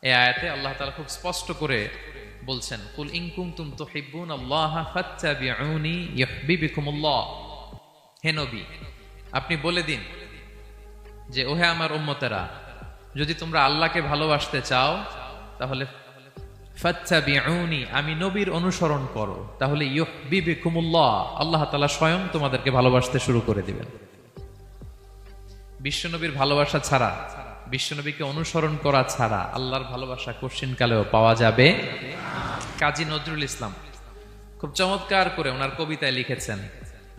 এই আয়াতে আল্লাহ তাআলা খুব স্পষ্ট করে বলছেন, কুল ইন কুনতুম তুহিব্বুনাল্লাহা ফাত্তাবিউনি ইউহিব্বুকুমুল্লাহ। হে নবী, আপনি বলে দিন যে ওহে আমার উম্মতেরা, যদি তোমরা আল্লাহকে ভালোবাসতে চাও তাহলে ফাত্তাবিউনি, আমি নবীর অনুসরণ করো, তাহলে ইউহিব্বুকুমুল্লাহ, আল্লাহ তাআলা স্বয়ং তোমাদেরকে ভালোবাসতে শুরু করে দিবেন। বিশ্বনবীর ভালোবাসা ছাড়া, বিশ্বনবীকে অনুসরণ করা ছাড়া আল্লাহর ভালোবাসা কশিনকালেও পাওয়া যাবে। কাজী নজরুল ইসলাম খুব চমৎকার করে ওনার কবিতায় লিখেছেন,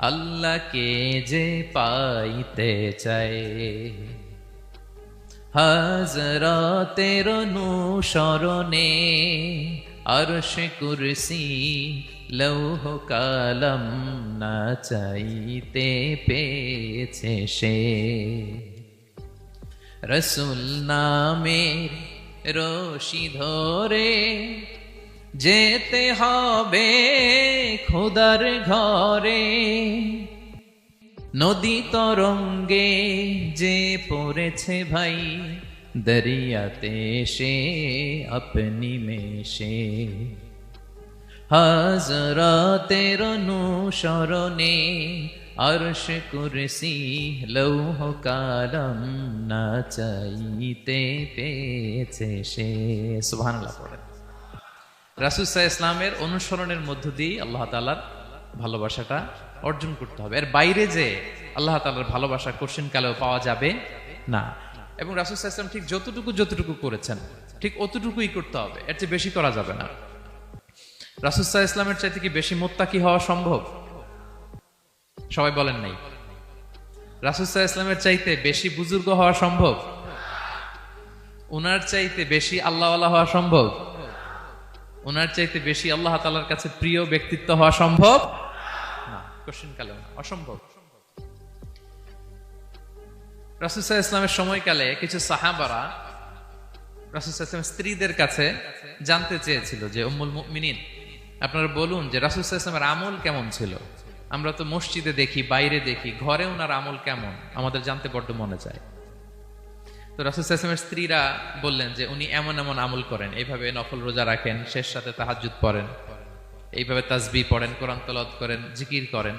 আল্লাহকে যে পাইতে চায় হাজরাতের অনুসরণে, আরশ কুরসি লৌহ কালাম না চাইতে পেয়েছে সে, রসুল নামের রশি ধরে যেতে হবে খোদার ঘরে, নদী তরঙ্গে যে পড়েছে ভাই দরিয়াতে সে আপনি মেশে, হাজরাতের অনুসরণে আরশ কুরসি লৌহ কালাম না চাইতে পেয়েছে সে। সুবহানাল্লাহ পড়েন। রাসূল সাল্লাল্লাহু আলাইহি ইসলামের অনুসরণের মধ্য দিয়ে আল্লাহ তাআলার ভালোবাসাটা অর্জন করতে হবে। এর বাইরে যে আল্লাহ তাআলার ভালোবাসা কঠিনকালেও পাওয়া যাবে না। এবং রাসূল সাল্লাল্লাহু আলাইহি ওয়াসাল্লাম ঠিক যতটুকু করেছেন ঠিক অতটুকুই করতে হবে, এর চেয়ে বেশি করা যাবে না। রাসূল সাল্লাল্লাহু আলাইহি ইসলামের চাইতে কি বেশি মুত্তাকি হওয়া সম্ভব? সবাই বলেন নাই। রাসূল সাল্লাল্লাহু আলাইহি ইসলামের চাইতে বেশি বুজুর্গ হওয়া সম্ভব? উনার চাইতে বেশি আল্লাহওয়ালা হওয়া সম্ভব? উনার চাইতে বেশি আল্লাহ তাআলার কাছে প্রিয় ব্যক্তিত্ব হওয়া সম্ভব না, কঠিনকালে অসম্ভব। রাসূল সাল্লাল্লাহু আলাইহি ইসলামের সময়কালে কিছু সাহাবারা রাসূল সাল্লাল্লাহু আলাইহি ইসলামের স্ত্রীদের কাছে জানতে চেয়েছিল যে উম্মুল মুমিনিন, আপনারা বলুন যে রাসূল সাল্লাল্লাহু আলাইহি ইসলামের আমল কেমন ছিল, আমরা তো মসজিদে দেখি, বাইরে দেখি, ঘরে ওনার আমল কেমন আমাদের জানতে বড্ড মনে চায়। তো রাসূল সাল্লাল্লাহু আলাইহি ওয়াসাল্লামের স্ত্রীরা বললেন যে উনি এমন এমন আমল করেন, এইভাবে নফল রোজা রাখেন, শেষ রাতে তাহাজ্জুদ পড়েন, এইভাবে তাসবিহ পড়েন, কোরআন তেলাওয়াত করেন, জিকির করেন।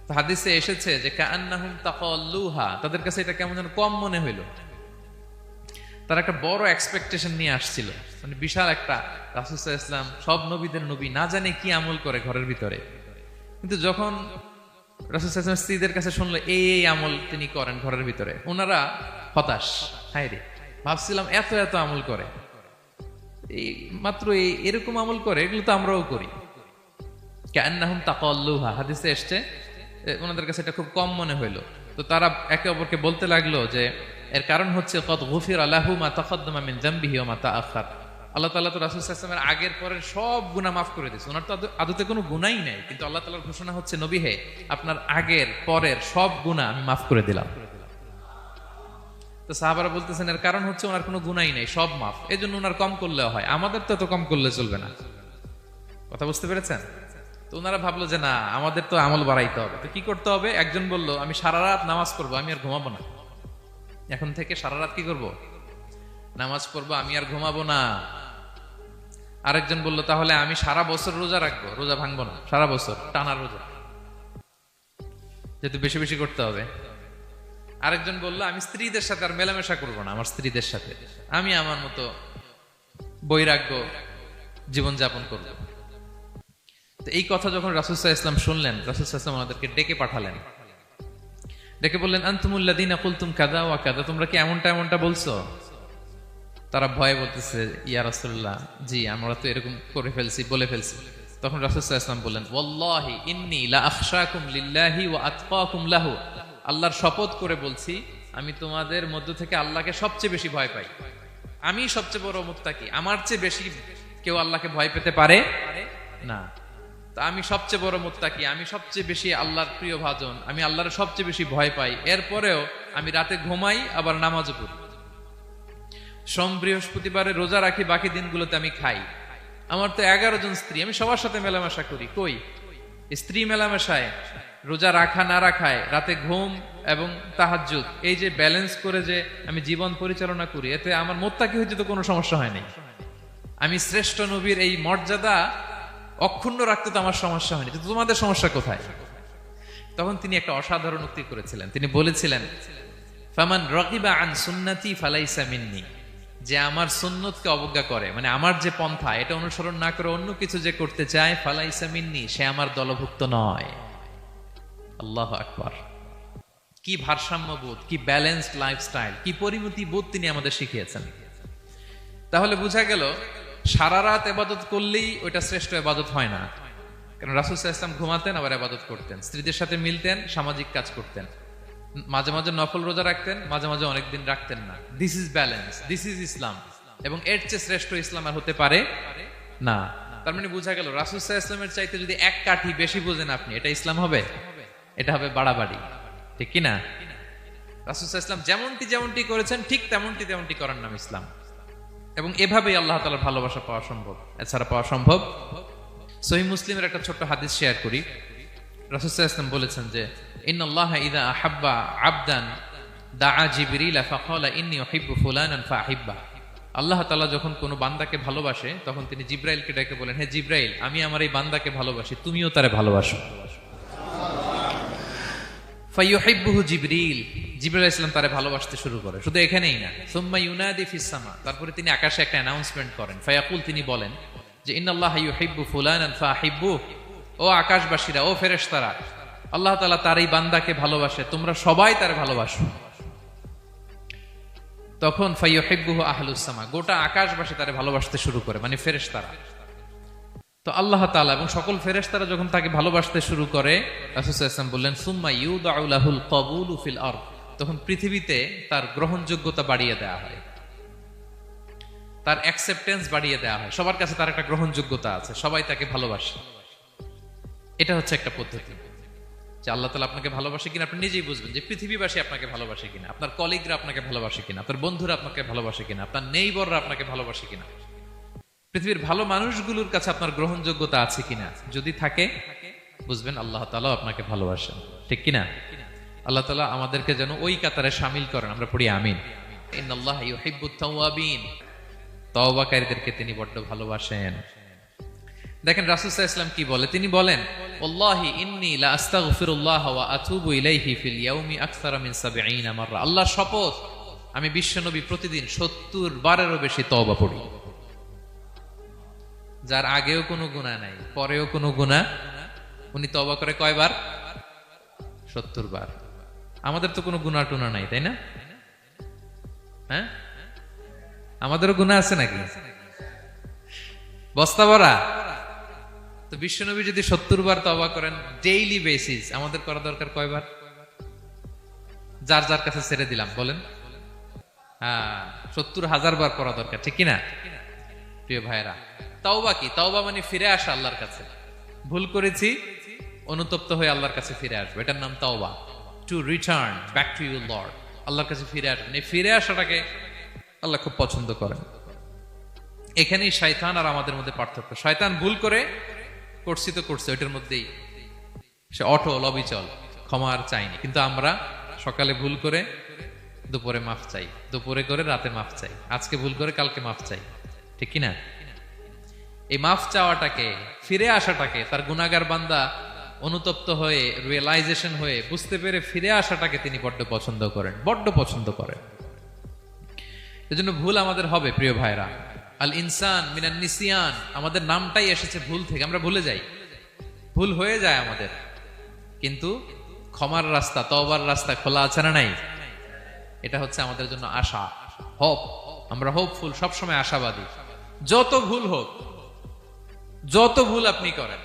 তো হাদিসে এসেছে যে কাআন্নাহুম তাকাল্লুহা, তাদের কাছে এটা কেমন যেন কম মনে হইল। তারা একটা বড় এক্সপেকটেশন নিয়ে আসছিল, মানে বিশাল একটা, রাসূল সাল্লাল্লাহু আলাইহি ওয়াসাল্লাম সব নবীদের নবী, না জানে কি আমল করে ঘরের ভিতরে। কিন্তু যখন রাসূল সাল্লাল্লাহু আলাইহি ওয়াসাল্লাম স্ত্রীদের কাছে শুনলো এই আমল তিনি করেন ঘরের ভিতরে, ওনারা হতাশ। হায় রে, ভাবছিলাম এত এত আমল করে, এই মাত্র এরকম আমল করে, এগুলো তো আমরাও করি। কাআন্নাহুম তাকাল্লুহা, হাদিসে এসেছে ওনাদের কাছে এটা খুব কম মনে হইলো। তো তারা একে অপরকে বলতে লাগলো যে এর কারণ হচ্ছে কদ গুফিরা লাহু মা তাকাদ্দামা মিন যামবিহি ওয়া মা তাআখার। আল্লাহ তাআলা তো রাসূল সাল্লাল্লাহু আলাইহি ওয়াসাল্লামের আগের পরের সব গুনাহ মাফ করে দিয়েছে। ওনার তো আদতে কোনো গুনাহই নাই, কিন্তু আল্লাহ তাআলার ঘোষণা হচ্ছে নবী হে, আপনার আগের পরের সব গুনাহ আমি মাফ করে দিলাম। তো সাহাবারা বলতেছেন এর কারণ হচ্ছে ওনার কোনো গুনাহই নাই, সব মাফ, এজন্য ওনার কম করলেও হয়, আমাদের তো এত কম করলে চলবে না। কথা বুঝতে পেরেছেন? তো ওনারা ভাবলো যে না, আমাদের তো আমল বাড়াইতে হবে। তো কি করতে হবে? একজন বলল আমি সারা রাত নামাজ পড়বো, আমি আর ঘুমাবো না। এখন থেকে সারা রাত কি করব? নামাজ পড়বো, আমি আর ঘুমাবো না। আরেকজন বলল তাহলে আমি সারা বছর রোজা রাখবো, রোজা ভাঙবো না, সারা বছর টানা রোজা, যেহেতু বেশি বেশি করতে হবে। আরেকজন বলল আমি স্ত্রীদের সাথে আর মেলামেশা করবো না, আমার স্ত্রীদের সাথে আমি আমার মতো বৈরাগ্য জীবনযাপন করব। তো এই কথা যখন রাসূল সাল্লাল্লাহু আলাইহি ওয়াসাল্লাম শুনলেন, রাসূল সাল্লাল্লাহু আলাইহি ওয়াসাল্লাম ওনাদেরকে ডেকে পাঠালেন। ডেকে বললেন আনতুমুল্লাযীনা কুলতুম কাযা ওয়া কাযা, তোমরা কি এমনটা এমনটা বলছো? তারা ভয়ে বলতেছে ইয়া রাসূলুল্লাহ, জি আমরা তো এরকম করে ফেলছি, বলে ফেলছি। তখন রাসূল সাল্লাল্লাহু আলাইহি ওয়াসাল্লাম বললেন ওয়াল্লাহি ইন্নী লা আখশাকুম লিল্লাহি ওয়া আতকাকুম লাহু, আল্লাহর শপথ করে বলছি আমি তোমাদের মধ্য থেকে আল্লাহকে সবচেয়ে বেশি ভয় পাই, আমি সবচেয়ে বড় মুত্তাকি, আমার চেয়ে বেশি কেউ আল্লাহকে ভয় পেতে পারে না। তা আমি সবচেয়ে বড় মুত্তাকি, আমি সবচেয়ে বেশি আল্লাহর প্রিয় ভাজন, আমি আল্লাহর সবচেয়ে বেশি ভয় পাই। এরপরেও আমি রাতে ঘুমাই, আবার নামাজও পড়ি, সোম বৃহস্পতিবারে রোজা রাখি, বাকি দিনগুলোতে আমি খাই। আমার তো 11 জন স্ত্রী, আমি সবার সাথে মেলামেশা করি। কই স্ত্রী মেলামেশায়, রোজা রাখা না রাখায়, রাতে ঘুম এবং তাহাজ্জুদ, এই যে ব্যালেন্স করে যে আমি জীবন পরিচালনা করি, এতে আমার মোত্তাকি হইতে তো কোনো সমস্যা হয়নি। আমি শ্রেষ্ঠ নবীর এই মর্যাদা অক্ষুণ্ণ রাখতে তো আমার সমস্যা হয়নি, কিন্তু তোমাদের সমস্যা কোথায়? তখন তিনি একটা অসাধারণ উক্তি করেছিলেন। তিনি বলেছিলেন, ফামান রাগিবা আন সুন্নতি ফালাইসা মিন্নি, যে আমার সুন্নতকে অবজ্ঞা করে, মানে আমার যে পন্থা এটা অনুসরণ না করে অন্য কিছু যে করতে চায়, ফালাইসা মিন্নি, সে আমার দলভুক্ত নয়। আল্লাহু আকবার! কি ভারসাম্যবোধ, কি ব্যালেন্সড লাইফস্টাইল, কি পরিমিতি বোধ তিনি আমাদের শিখিয়েছেন। তাহলে বোঝা গেল সারা রাত ইবাদত করলেই ওইটা শ্রেষ্ঠ ইবাদত হয় না। কারণ রাসূল সাল্লাল্লাহু আলাইহি ওয়াসাল্লাম ঘুমাতেন, আবার ইবাদত করতেন, স্ত্রীদের সাথে মিলতেন, সামাজিক কাজ করতেন, মাঝে মাঝে নফল রোজা রাখতেন, মাঝে মাঝে অনেকদিন রাখতেন না। This is balance, this is Islam. এবং এর চেয়ে শ্রেষ্ঠ ইসলাম আর হতে পারে না। তার মানে বোঝা গেল রাসূল সাল্লাল্লাহু আলাইহি ওয়াসাল্লামের চাইতে যদি এক কাঠি বেশি বোঝেন আপনি, এটা ইসলাম হবে? এটা হবে বাড়াবাড়ি, ঠিক কি না? রাসূল সাল্লাল্লাহু আলাইহি ওয়াসাল্লাম যেমনটি করেছেন ঠিক তেমনটি করার নাম ইসলাম। এবং এভাবেই আল্লাহ তাআলার ভালোবাসা পাওয়া সম্ভব, এছাড়া পাওয়া সম্ভব। সহিহ মুসলিমের একটা ছোট্ট হাদিস শেয়ার করি। রাসূল সাল্লাল্লাহু আলাইহি ওয়াসাল্লাম বলেছেন যে, ইন্নাল্লাহা ইযা আহাব্বা আবদান দাআ জিবরিল ফাকালা ইন্নী উহিব্বু ফুলানান ফাহিব্বা। আল্লাহ তাআলা যখন কোনো বান্দাকে ভালোবাসে, তখন তিনি জিবরাইলকে ডেকে বলেন, হে জিবরাইল, আমি আমার এই বান্দাকে ভালোবাসি, তুমিও তারে ভালোবাসো। ফায়ুহিব্বুহু জিবরিল, জিবরাইল আলাইহিস সালাম তারে ভালোবাসতে শুরু করে। শুধু এখানেই না, সুম্মা ইউনাদি ফিস সামা, তারপরে তিনি আকাশে একটা অ্যানাউন্সমেন্ট করেন। ফায়াকুল, তিনি বলেন যে, ইন্নাল্লাহা ইউহিব্বু ফুলানান ফাহিব্বু, ও আকাশবাসীরা, ও ফেরেশতারা, আল্লাহ তাআলা তার এই বান্দাকে ভালোবাসে, তোমরা সবাই তারে ভালোবাসো। তখন ফায়ুহিব্বুহু আহলুস সামা, গোটা আকাশবাসী তারে ভালোবাসতে শুরু করে, মানে ফেরেশতারা। তো আল্লাহ তাআলা এবং সকল ফেরেশতারা যখন তাকে ভালোবাসতে শুরু করে, রাসূল সাল্লাল্লাহু আলাইহি ওয়াসাল্লাম বললেন, সুম্মা ইউদাউ লাহুল কবুলু ফিল আরদ, তখন পৃথিবীতে তার গ্রহণযোগ্যতা বাড়িয়ে দেওয়া হয়, তার অ্যাকসেপ্টেন্স বাড়িয়ে দেওয়া হয়, সবার কাছে তার একটা গ্রহণযোগ্যতা আছে, সবাই তাকে ভালোবাসে। এটা হচ্ছে একটা পদ্ধতি যে আল্লাহ তাআলা আপনাকে ভালোবাসে কিনা আপনি নিজেই বুঝবেন, যে পৃথিবীবাসী আপনাকে ভালোবাসে কিনা, আপনার কলিগরা আপনাকে ভালোবাসে কিনা, আপনার বন্ধুরা আপনাকে ভালোবাসে কিনা, আপনার নেইবররা আপনাকে ভালোবাসে কিনা, পৃথিবীর ভালো মানুষগুলোর কাছে আপনার গ্রহণযোগ্যতা আছে কিনা। যদি থাকে, বুঝবেন আল্লাহ তাআলা আপনাকে ভালোবাসেন, ঠিক কিনা? আল্লাহ তাআলা আমাদেরকে যেন ওই কাতারে শামিল করেন। আমরা পড়ি আমিন। ইন্নাল্লাহা ইউহিব্বুত তাওয়াবিন, তওবাকারীদেরকে তিনি বড্ড ভালোবাসেন। দেখেন রাসূল সাল্লাল্লাহু আলাইহি ওয়াসাল্লাম কি বলে, তিনি বলেন, ওয়াল্লাহি ইন্নী লা আস্তাগফিরুল্লাহ ওয়া আতুবু ইলাইহি ফিল ইয়াউমি আকসারা মিন ৭০ মাররা। আল্লাহর শপথ, আমি বিশ্বনবী প্রতিদিন ৭০ বারেরও বেশি তওবা পড়ি। যার আগেও কোনো গুনাহ নাই, পরেও কোনো গুনাহ, উনি তওবা করে কয়বার? ৭০ বার। আমাদের তো কোনো গুনাহ টুনা নাই, তাই না? হ্যাঁ, আমাদেরও গুনাহ আছে নাকি? বস্তা ভরা। তো বিশ্বনবী যদি ৭০ বার তওবা করেন ডেইলি বেসিস, আমাদের করা দরকার কয়বার? যার যার কাছে ছেড়ে দিলাম, বলেন। হ্যাঁ, ৭০,০০০ বার করা দরকার, ঠিক কিনা? প্রিয় ভাইরা, তাওবা কি? তাওবা মানে ফিরে আসা আল্লাহর কাছে। ভুল করেছি, অনুতপ্ত হয়ে আল্লাহর কাছে ফিরে আসবো, এটার নাম তাওবা। To return back to your Lord, আল্লাহর কাছে ফিরে আসবেন। এই ফিরে আসাটাকে আল্লাহ খুব পছন্দ করেন। এখানেই শয়তান আর আমাদের মধ্যে পার্থক্য। শয়তান ভুল করে করছি তো করছে, ওইটার মধ্যেই সে অটল অবিচল, ক্ষমা আর চাইনি। কিন্তু আমরা সকালে ভুল করে দুপুরে মাফ চাই, দুপুরে করে রাতে মাফ চাই, আজকে ভুল করে কালকে মাফ চাই, ঠিক কিনা? এই মাফ চাওয়াটাকে, ফিরে আসাটাকে, তার গুনাহগার বান্দা অনুতপ্ত হয়ে, রিয়েলাইজেশন হয়ে, বুঝতে পেরে ফিরে আসাটাকে তিনি বড্ড পছন্দ করেন, বড্ড পছন্দ করেন। এজন্য ভুল আমাদের হবে, প্রিয় ভাইরা। আল ইনসান মিনান নিসিয়ান, আমাদের নামটাই এসেছে ভুল থেকে। আমরা ভুলে যাই, ভুল হয়ে যায় আমাদের, কিন্তু ক্ষমার রাস্তা, তওবার রাস্তা খোলা আছে না নাই? এটা হচ্ছে আমাদের জন্য আশা, হোপ। আমরা হোপফুল, সবসময় আশাবাদী। যত ভুল হোক, যত ভুল আপনি করেন,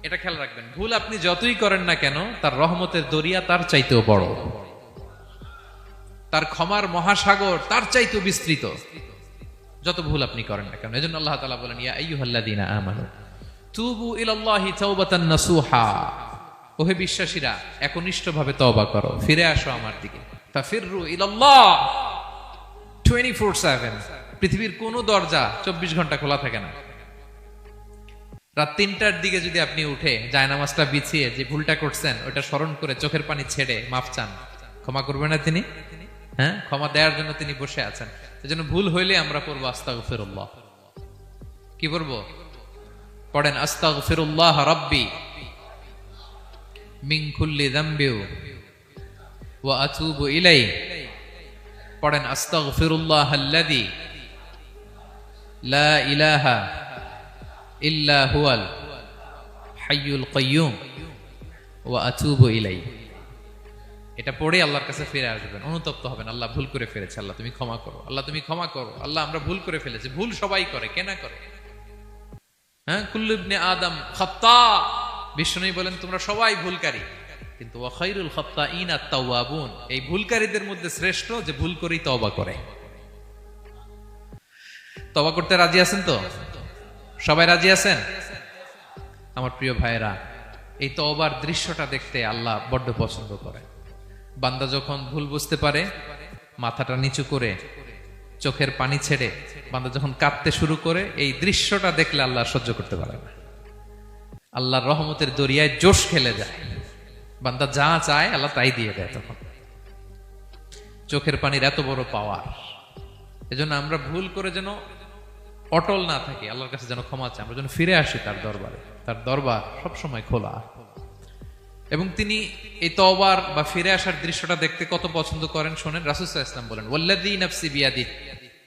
এটা খেয়াল রাখবেন, ভুল আপনি যতই করেন না কেন, তার রহমতের দরিয়া তার চাইতেও বড়, তার ক্ষমার মহাসাগর তার চাইতেও বিস্তৃত, যত ভুল আপনি করেন না কেন। এজন্য আল্লাহ তাআলা বলেন, ইয়া আইয়ুহাল্লাযীনা আমানু তুবু ইলাল্লাহি তাওবাতান নাসুহা, ওহে বিশ্বাসীরা, একনিষ্ঠভাবে তওবা করো, ফিরে আসো আমার দিকে। ফাফিররু ইলাল্লাহ 24/7। পৃথিবীর কোন দরজা 24 ঘন্টা খোলা থাকে না। রাত ৩টার দিকে যদি আপনি উঠে জায়নামাজটা বিছিয়ে যে ভুলটা করছেন ওটা স্মরণ করে চোখের পানি ছেড়ে মাফ চান, ক্ষমা করবে না তিনি? হ্যাঁ, ক্ষমা দেওয়ার জন্য তিনি বসে আছেন। এজন্য ভুল হইলে আমরা পড়বো আস্তাগফিরুল্লাহ। কি পড়বো? পড়েন আস্তাগফিরুল্লাহ রাব্বি মিন কুল্লি যামবি ওয়া আতুবু ইলাইহি। পড়েন আস্তাগফিরুল্লাহাল্লাযী লা ইলাহা ইল্লা হুয়াল হাইয়ুল কাইয়্যুম ওয়া আতুবু ইলাইহি। এটা পড়ে আল্লাহর কাছে ফিরে আসবেন, অনুতপ্ত হবেন। আল্লাহ ভুল করে ফেলেছে, আল্লাহ তুমি ক্ষমা করো, আল্লাহ তুমি ক্ষমা করো, আল্লাহ আমরা ভুল করে ফেলেছি। ভুল সবাই করে, কে না করে? হ্যাঁ, কুল্লু ইবনে আদম খাত্তা। বিষ্ণু বলেন তোমরা সবাই ভুলকারী, কিন্তু ওয়া খায়রুল খাত্তাইনা আত-তাওয়াবুন। এই ভুলকারীদের মধ্যে শ্রেষ্ঠ যে ভুল করেই তওবা করে। তওবা করতে রাজি আছেন তো? সবাই রাজি আছেন? আমার প্রিয় ভাইরা, এই তওবার দৃশ্যটা দেখতে আল্লাহ বড্ড পছন্দ করে। বান্দা যখন ভুল বুঝতে পারে, মাথাটা নিচু করে চোখের পানি ছেড়ে বান্দা যখন কাঁদতে শুরু করে, এই দৃশ্যটা দেখলে আল্লাহ সহ্য করতে পারে না। আল্লাহর রহমতের দরিয়ায় জোশ খেলে যায়, বান্দা যা চায় আল্লাহ তাই দিয়ে দেয়। তখন চোখের পানির এত বড় পাওয়ার। এজন্য আমরা ভুল করে যেন অটল না থাকি, আল্লাহর কাছে যেন ক্ষমা চাই, আমরা যেন ফিরে আসি তার দরবারে। তার দরবার সবসময় খোলা। এবং তিনি এই তওবার বা ফিরে আসার দৃশ্যটা দেখতে কত পছন্দ করেন শোনেন। রাসূল সাল্লাল্লাহু আলাইহি ওয়াসাল্লাম বলেন, ওয়াল্লাযী নাফসি বিয়াদিহি,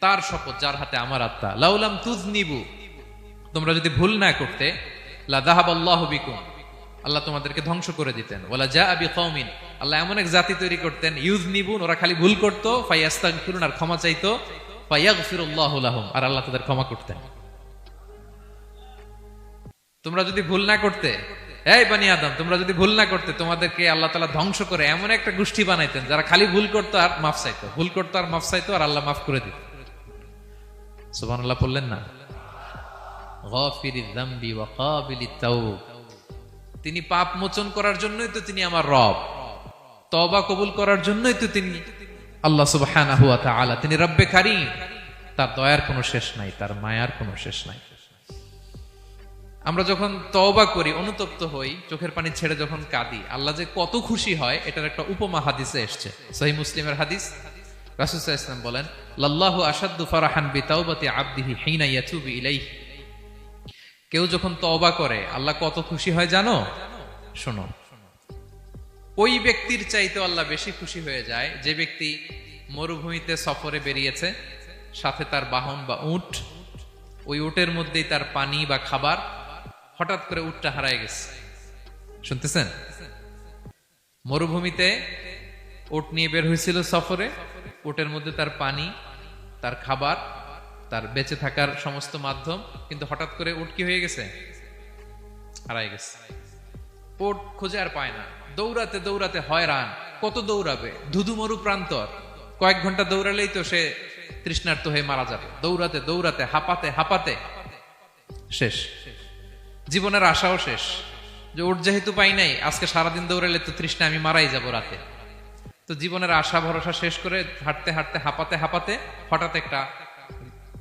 তার শপথ যার হাতে আমার আত্মা, লাউলাম তুযনিবু, তোমরা যদি ভুল না করতে, লা যাহাবাল্লাহু বিকুম, আল্লাহ তোমাদেরকে ধ্বংস করে দিতেন। ওয়ালা জাআ বিকওমিন, আল্লাহ এমন এক জাতি তৈরি করতেন, ইউযনিবুন, ওরা খালি ভুল করত, ফায়াস্তাগফিরুন, আর ক্ষমা চাইতো, ফায়াগফিরুল্লাহু লাহুম, আর আল্লাহ তাদের ক্ষমা করতেন। তোমরা যদি ভুল না করতে, এই বনি আদম, তোমরা যদি ভুল না করতে, তোমাদেরকে আল্লাহ তাআলা ধ্বংস করে এমন একটা গোষ্ঠী বানাইতেন যারা খালি ভুল করতো আর মাফ চাইতো, ভুল করতো আর মাফ চাইতো, আর আল্লাহ মাফ করে দিত। সুবহানাল্লাহ বললেন না? গাফিরিয যামবি ওয়া কাবিলিত তাওব, তিনি পাপ মোচন করার জন্যই তো তিনি আমার রব, তওবা কবুল করার জন্যই তো তিনি আল্লাহ সুবহানাহু ওয়া তাআলা। তিনি রব্বে কারীম, তার দয়ার কোনো শেষ নাই, তার মায়ার কোনো শেষ নাই। আমরা যখন তওবা করি, অনুতপ্ত হই, চোখের পানি ছেড়ে যখন কাঁদি, আল্লাহ যে কত খুশি হয় এটার একটা উপমা হাদিসে এসেছে, সহিহ মুসলিমের হাদিস। রাসূল সাল্লাল্লাহু আলাইহি ওয়াসাল্লাম বলেন, লাল্লাহু আশাদ্দু ফারাহান বিতাওবাতি আবদিহি হিনা ইয়াতুবু ইলাইহি। কেউ যখন তওবা করে আল্লাহ কত খুশি হয় জানো? শোনো, ওই ব্যক্তির চাইতে আল্লাহ বেশি খুশি হয়ে যায় যে ব্যক্তি মরুভূমিতে সফরে বেরিয়েছে, সাথে তার বাহন বা উট, ওই উটের মধ্যেই তার পানি বা খাবার, হঠাৎ করে উটটা হারায় গেছে। শুনতেছেন? মরুভূমিতে উট নিয়ে বের হয়েছিল সফরে, উটের মধ্যে তার পানি, তার খাবার, তার বেঁচে থাকার সমস্ত মাধ্যম, কিন্তু হঠাৎ করে উট কি হয়ে গেছে? হারায় গেছে। উট খুঁজে আর পায় না, দৌড়াতে দৌড়াতে হয়রান। কত দৌড়াবে? ধুধু মরু প্রান্তর, কয়েক ঘন্টা দৌড়ালেই তো সে তৃষ্ণার্ত হয়ে মারা যাবে। দৌড়াতে দৌড়াতে হাঁপাতে হাঁপাতে শেষ, জীবনের আশাও শেষ, যে উট যেহেতু পাই নাই, আজকে সারাদিন দৌড়ালে তো তৃষ্ণা আমি মারাই যাব রাতে। তো জীবনের আশা ভরসা শেষ করে হাঁটতে হাঁটতে হাঁপাতে হাঁপাতে হঠাৎ একটা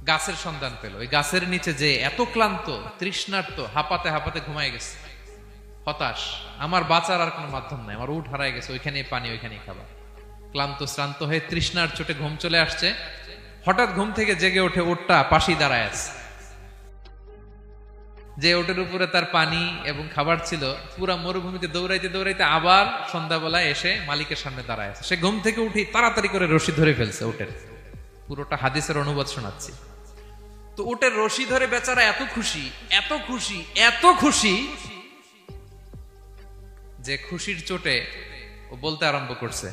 গাছের সন্ধান পেল। ওই গাছের নিচে যে এত ক্লান্ত, তৃষ্ণার্ত, হাঁপাতে হাঁপাতে ঘুমায় গেছে, হতাশ, আমার বাঁচার আর কোনো মাধ্যম নাই, আমার উট হারায় গেছে, ওইখানেই পানি, ওইখানেই খাবার। ক্লান্ত শ্রান্ত হয়ে তৃষ্ণার চোটে ঘুম চলে আসছে। হঠাৎ ঘুম থেকে জেগে ওঠে, উটটা পাশেই দাঁড়ায় আছে। যে ওটের উপরে তার পানি এবং খাবার ছিল, পুরা মরুভূমিতে দৌড়াইতে দৌড়াইতে আবার সন্ধ্যাবেলায় এসে মালিকের সামনে দাঁড়ায় আছে। সে ঘুম থেকে উঠে তাড়াতাড়ি করে রশি ধরে ফেলছে উটের। পুরোটা হাদিসের অনুবাদ শোনাচ্ছি। তো উটের রশি ধরে বেচারা এত খুশি, এত খুশি, এত খুশি, যে খুশির চোটে ও বলতে আরম্ভ করছে,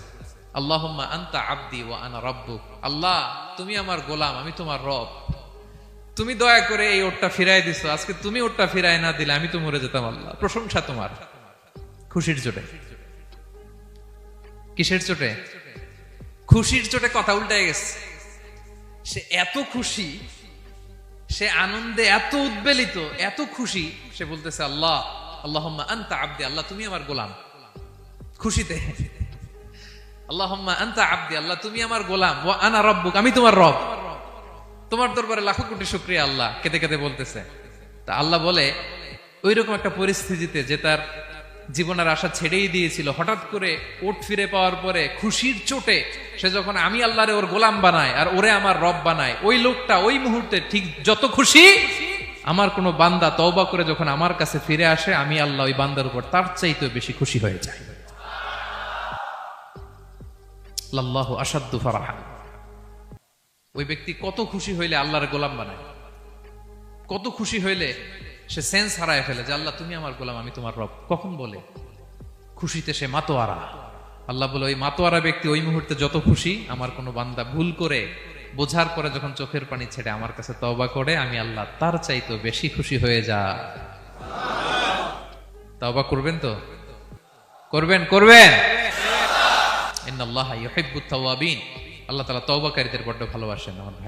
আল্লাহুম্মা আনতা আবদি ওয়া আনা রাব্বুক, আল্লাহ তুমি আমার গোলাম, আমি তোমার রব, তুমি দয়া করে এই ওটটা ফিরাই দিছো, আজকে তুমি ওটটা ফিরাই না দিলে আমি তো মরে যেতাম। আল্লাহ প্রশংসা তোমার। খুশির চোটে। কিসের চোটে? খুশির চোটে কথা উল্টায় গেছে। সে এত খুশি, সে আনন্দে এত উদ্বেলিত, এত খুশি, সে বলতেছে আল্লাহ, আল্লাহুম্মা আনতা আবদি, আল্লাহ তুমি আমার গোলাম। খুশিতে আল্লাহুম্মা আনতা আবদি, আল্লাহ তুমি আমার গোলাম, ওয়া আনা রাব্বুক, আমি তোমার রব, তোমার দরবারে লাখো কোটি শুকরিয়া। আল্লাহ কেঁদে কেঁদে বলতেছে। তা আল্লাহ বলে, ওইরকম একটা পরিস্থিতিতে যে তার জীবনের আশা ছেড়েই দিয়েছিল, হঠাৎ করে ওট ফিরে পাওয়ার পরে খুশির চোটে সে যখন আমি আল্লাহরে ওর গোলাম বানায় আর ওরে আমার রব বানায়, ওই লোকটা ওই মুহূর্তে ঠিক যত খুশি, আমার কোনো বান্দা তওবা করে যখন আমার কাছে ফিরে আসে, আমি আল্লাহ ওই বান্দার উপর তার চাইতে বেশি খুশি হয়ে যায়। লাল্লাহু আশাদ্দু ফারাহা। ওই ব্যক্তি কত খুশি হইলে আল্লাহর গোলাম বানায়, কত খুশি হইলে সে সেন্স হারায় ফেলে যে আল্লাহ তুমি আমার গোলাম, আমি তোমার রব। কখন বলে? খুশিতে সে মাতোয়ারা। আল্লাহ বলে ওই মাতোয়ারা ব্যক্তি ওই মুহূর্তে যত খুশি, আমার কোনো বান্দা ভুল করে বোঝার পরে যখন চোখের পানি ছেড়ে আমার কাছে তওবা করে, আমি আল্লাহ তার চাইতে বেশি খুশি হয়ে যা। তওবা করবেন তো? করবেন করবেন। ইন্নাল্লাহা ইউহিব্বুত তাওয়াবিন। আল্লাহ তাআলা তওবাকারীদের বড় ভালোবাসেন আমার ভাই।